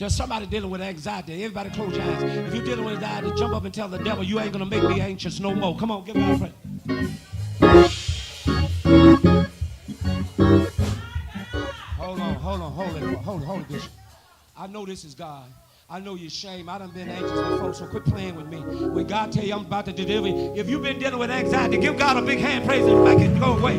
There's somebody dealing with anxiety. Everybody close your eyes. If you're dealing with anxiety, jump up and tell the devil, you ain't going to make me anxious no more. Come on, give God a praise. Hold it, Bishop. I know this is God. I know you're ashamed. I done been anxious before, so quit playing with me. When God tell you I'm about to deliver you, if you've been dealing with anxiety, give God a big hand praise and make it go away.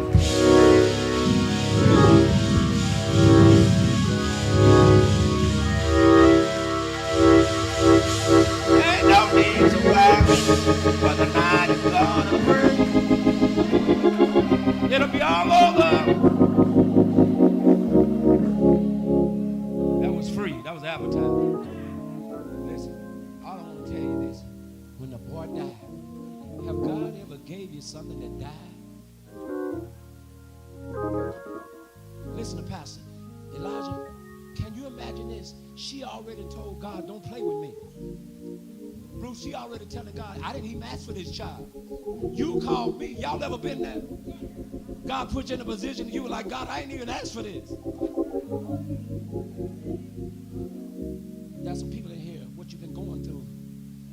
Ain't no need to worry, for the night is gonna burn. It'll be all over. That was free. That was advertising. Listen, all I want to tell you this. When the boy died, have God ever gave you something that died? Listen to Pastor Elijah. Can you imagine this? She already told God, don't play with me. Bruce, she already telling God, I didn't even ask for this child. You called me. Y'all ever been there? God put you in a position you were like, God, I ain't even asked for this. There's some people in here, what you've been going through.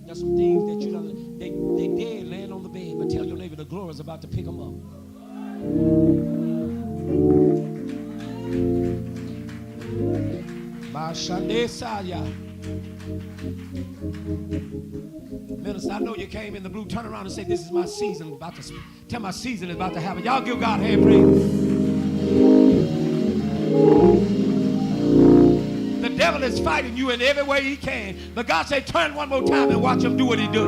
There's some things that you don't, they dead laying on the bed, but tell your neighbor the glory is about to pick them up. Minister, I know you came in the blue. Turn around and say, this is my season. About to tell my season is about to happen. Y'all give God a hand praise. The devil is fighting you in every way he can. But God said, turn one more time and watch him do what he do.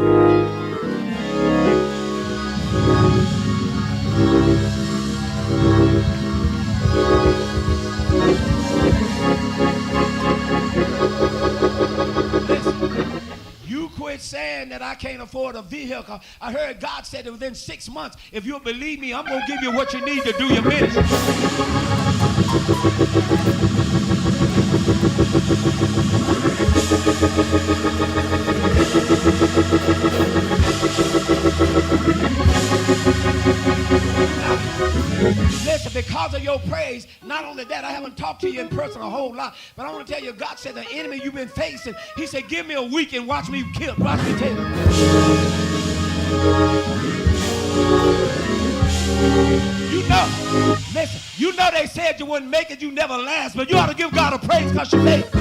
Quit saying that I can't afford a vehicle. I heard God said that within 6 months, if you'll believe me, I'm going to give you what you need to do your ministry. Listen, because of your praise, not only that, I haven't talked to you in person a whole lot, but I want to tell you, God said the enemy you've been facing, he said, give me a week and watch me kill. Watch me tell you. You know, listen, you know they said you wouldn't make it, you never last, but you ought to give God a praise because you made it.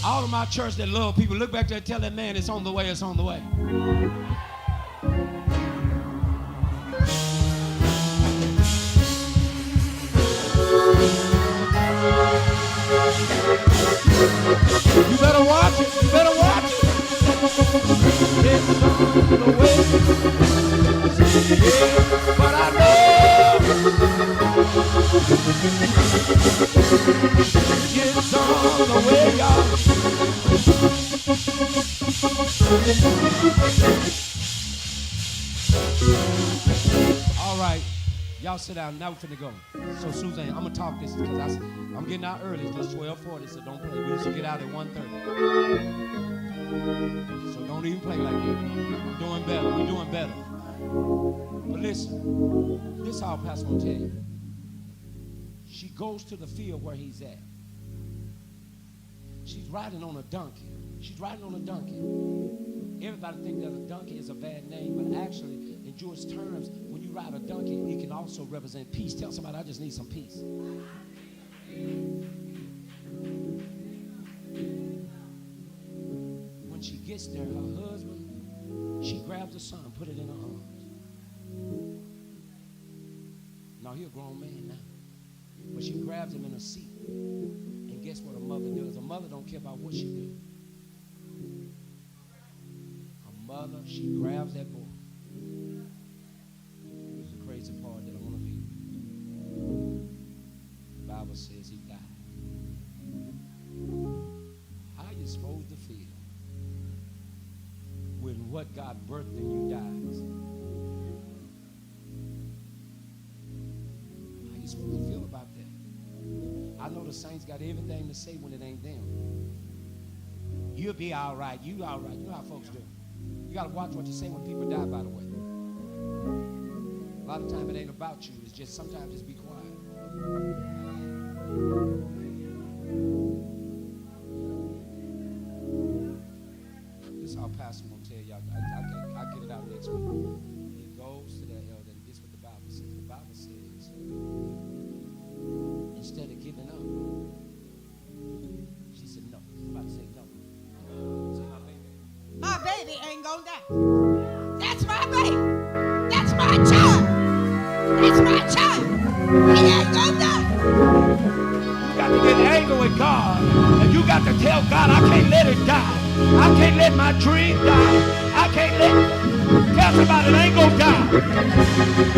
All of my church that love people, look back there and tell that man it's on the way, it's on the way. You better watch it, you better watch it. It's on the way. Yeah, but I know it's on the way, y'all. All right, y'all sit down. Now we're finna go. So Suzanne, I'm gonna talk this because I'm getting out early. It's just 12:40, so don't play. We used to get out at 1:30. So don't even play like that. I'm doing better. We're doing better. But listen, this is how Pastor gonna tell you. She goes to the field where he's at. She's riding on a donkey. She's riding on a donkey. Everybody thinks that a donkey is a bad name, but actually, in Jewish terms, when you ride a donkey, it can also represent peace. Tell somebody, I just need some peace. When she gets there, her husband, she grabs her son, put it in her arms. Now, he's a grown man now. But she grabs him in a seat. And guess what a mother does? A mother don't care about what she do. A mother, she grabs that boy. Here's the crazy part that I want to leave. The Bible says he died. How are you supposed birthed in you dies. How you supposed to feel about that? I know the saints got everything to say when it ain't them. You'll be all right. You all right. You know how folks do. You got to watch what you say when people die, by the way. A lot of time it ain't about you. It's just sometimes just be quiet. This is how Pastor will tell y'all. I'll get it out next week. He goes to that elder, and this is what the Bible says. The Bible says, instead of giving up, she said, no. I'm about to say no. Say my baby. My baby ain't gonna die. That's my baby. That's my child. That's my child. He ain't gonna die. You got to get angry with God, and you got to tell God, I can't let it die. I can't let my dream die. I can't let it. Tell somebody it ain't gonna die.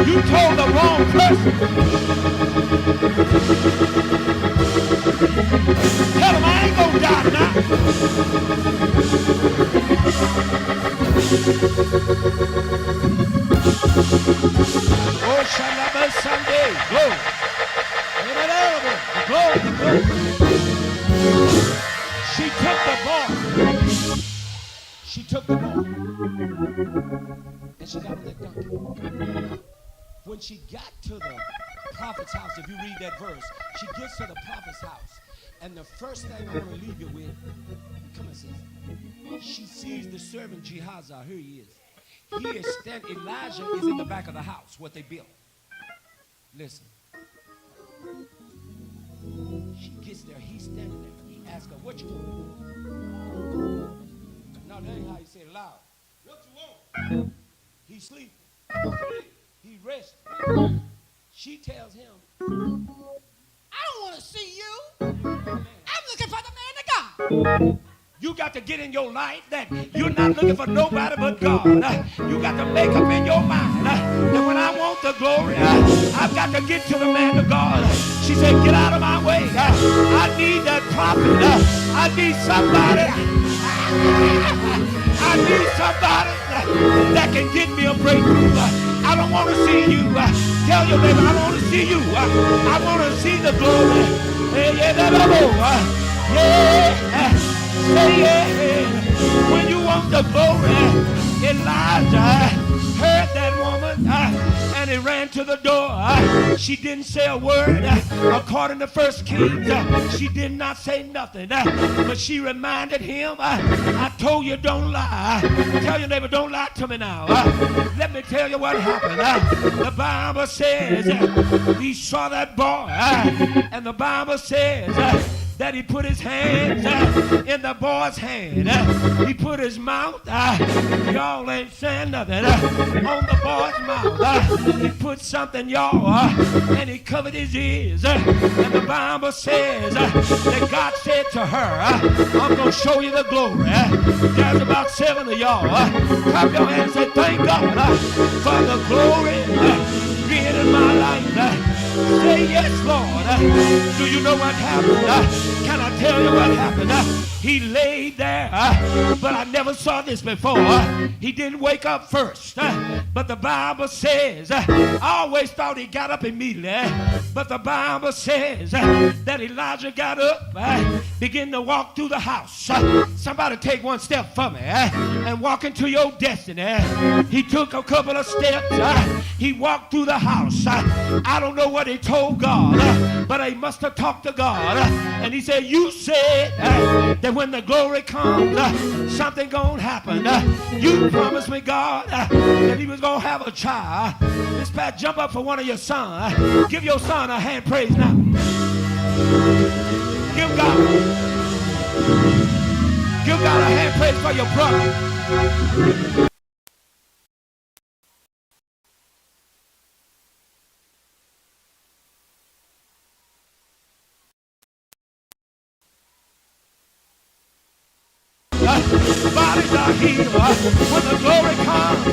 You told the wrong person. Tell them I ain't gonna die now. Oh, Shalaba Sunday. Glory. Glory, glory. She took the ball. She took the ball. And she got on that donkey. When she got to the prophet's house, if you read that verse, she gets to the prophet's house. And the first thing I want to leave you with, come on, sis. She sees the servant Gehazi. Here he is. He is standing. Elijah is in the back of the house, what they built. Listen. She gets there. He's standing there. He asks her, what you want? No, that ain't how you say it loud. What you want? He sleeping. He resting. She tells him, I don't want to see you. I'm looking for the man of God. you got to get in your life that you're not looking for nobody but God. You got to make up in your mind that when I want the glory, I've got to get to the man of God. She said, get out of my way. I need that prophet. I need somebody. I need somebody that can get me a breakthrough. I don't want to see you. Tell your neighbor, I want to see you. I want to see the glory. When you want the glory, Elijah heard that woman and he ran to the door. She didn't say a word. According to 1 Kings, she did not say nothing. But she reminded him, I told you don't lie. Tell your neighbor, don't lie to me now. Let me tell you what happened. The Bible says he saw that boy. And the Bible says that he put his hands in the boy's hand. He put his mouth, y'all ain't saying nothing, on the boy's mouth. He put something, y'all, and he covered his ears. And the Bible says that God said to her, I'm going to show you the glory. There's about 7 of y'all. Clap your hands and say, thank God for the glory being in my life. Say yes, Lord. Do you know what happened? Can I tell you what happened? He laid there, but I never saw this before. He didn't wake up first, but the Bible says, I always thought he got up immediately, but the Bible says that Elijah got up, began to walk through the house. Somebody take one step for me and walk into your destiny. He took a couple of steps. He walked through the house. I don't know what he told God, but he must have talked to God. And he said, you said that when the glory comes, something gonna happen. You promised me, God, that he was gonna have a child. This Pat, jump up for one of your sons. Give your son a hand praise now. Give God a hand praise for your brother. Bodies are healed when the glory comes.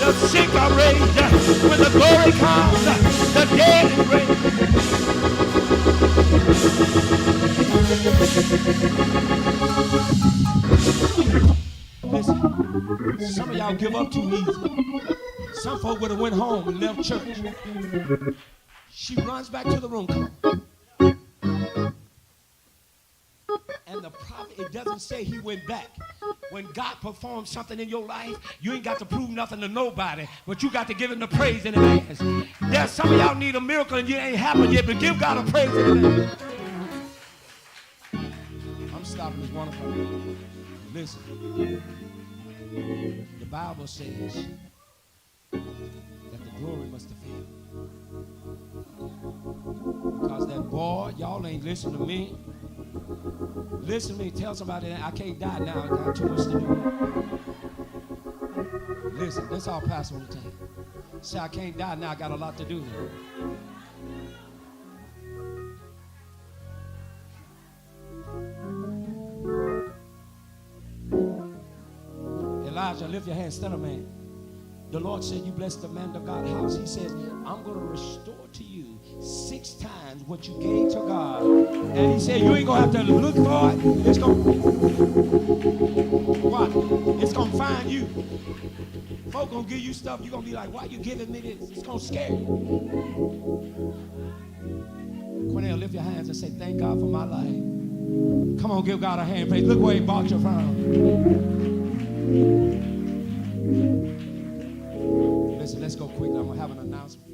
The sick are raised when the glory comes. The dead is raised. Listen. Some of y'all give up too easy. Some folk would have went home and left church. She runs back to the room. Come on. And the prophet, it doesn't say he went back. When God performs something in your life, you ain't got to prove nothing to nobody, but you got to give him the praise in advance. There's some of y'all need a miracle and you ain't happened yet, but give God a praise in advance. I'm stopping this one of Listen. The Bible says that the glory must have filled. Because that boy, y'all ain't listening to me. Listen to me, tell somebody that I can't die now, I got too much to do. Listen, that's all Pastor want to tell you. Say, I can't die now, I got a lot to do now. Elijah, lift your hand, stand up, man. The Lord said, you bless the man of God's house. He says, I'm going to restore to you 6 times what you gave to God. And he said, you ain't going to have to look for it. It's going what? It's going to find you. Folk going to give you stuff. You're going to be like, why you giving me this? It's going to scare you. Cornell, lift your hands and say, thank God for my life. Come on, give God a hand. Praise. Look where he bought you from. Listen, let's go quickly. I'm going to have an announcement.